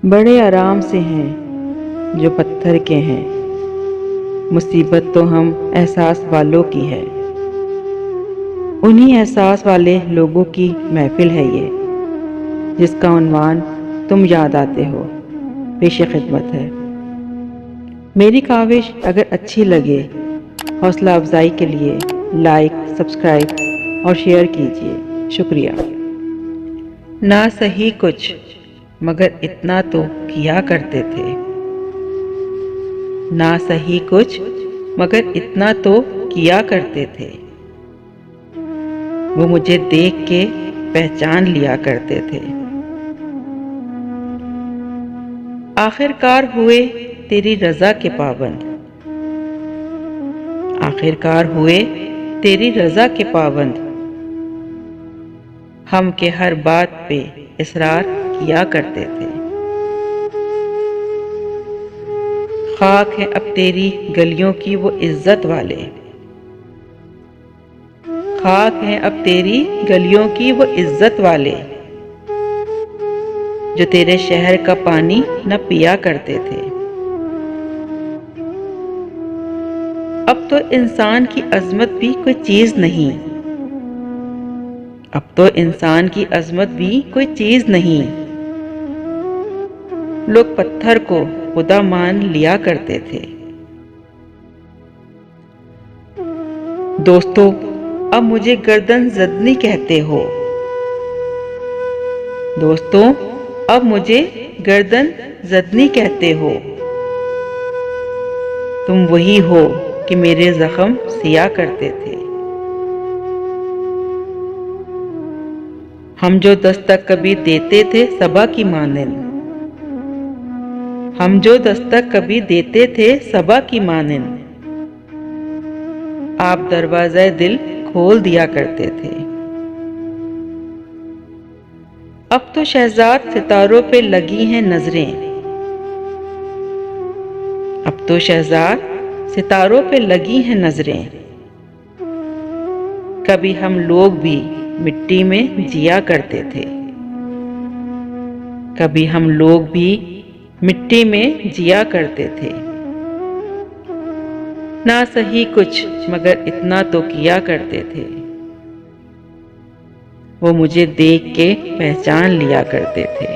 بڑے آرام سے ہیں جو پتھر کے ہیں، مصیبت تو ہم احساس والوں کی ہے۔ انہی احساس والے لوگوں کی محفل ہے یہ، جس کا عنوان تم یاد آتے ہو، پیش خدمت ہے۔ میری کاوش اگر اچھی لگے، حوصلہ افزائی کے لیے لائک، سبسکرائب اور شیئر کیجیے، شکریہ۔ نہ صحیح کچھ مگر اتنا تو کیا کرتے تھے، نہ صحیح کچھ مگر اتنا تو کیا کرتے تھے، وہ مجھے دیکھ کے پہچان لیا کرتے تھے۔ آخر کار ہوئے تیری رضا کے پابند، آخر کار ہوئے تیری رضا کے پابند، ہم کے ہر بات پہ اصرار کیا کرتے تھے۔ خاک ہیں اب تیری گلیوں کی وہ عزت والے، خاک ہیں اب تیری گلیوں کی وہ عزت والے، جو تیرے شہر کا پانی نہ پیا کرتے تھے۔ اب تو انسان کی عظمت بھی کوئی چیز نہیں، اب تو انسان کی عظمت بھی کوئی چیز نہیں، لوگ پتھر کو خدا مان لیا کرتے تھے۔ دوستو اب مجھے گردن زدنی کہتے ہو، دوستو اب مجھے گردن زدنی کہتے ہو، تم وہی ہو کہ میرے زخم سیا کرتے تھے۔ ہم جو دستک کبھی دیتے تھے صبا کی مانند، ہم جو دستک کبھی دیتے تھے صبا کی مانند، آپ دروازہ دل کھول دیا کرتے تھے۔ اب تو شہزاد ستاروں پہ لگی ہیں نظریں، اب تو شہزاد ستاروں پہ لگی ہیں نظریں، کبھی ہم لوگ بھی مٹی میں جیا کرتے تھے، کبھی ہم لوگ بھی مٹی میں جیا کرتے تھے۔ نہ صحیح کچھ مگر اتنا تو کیا کرتے تھے، وہ مجھے دیکھ کے پہچان لیا کرتے تھے۔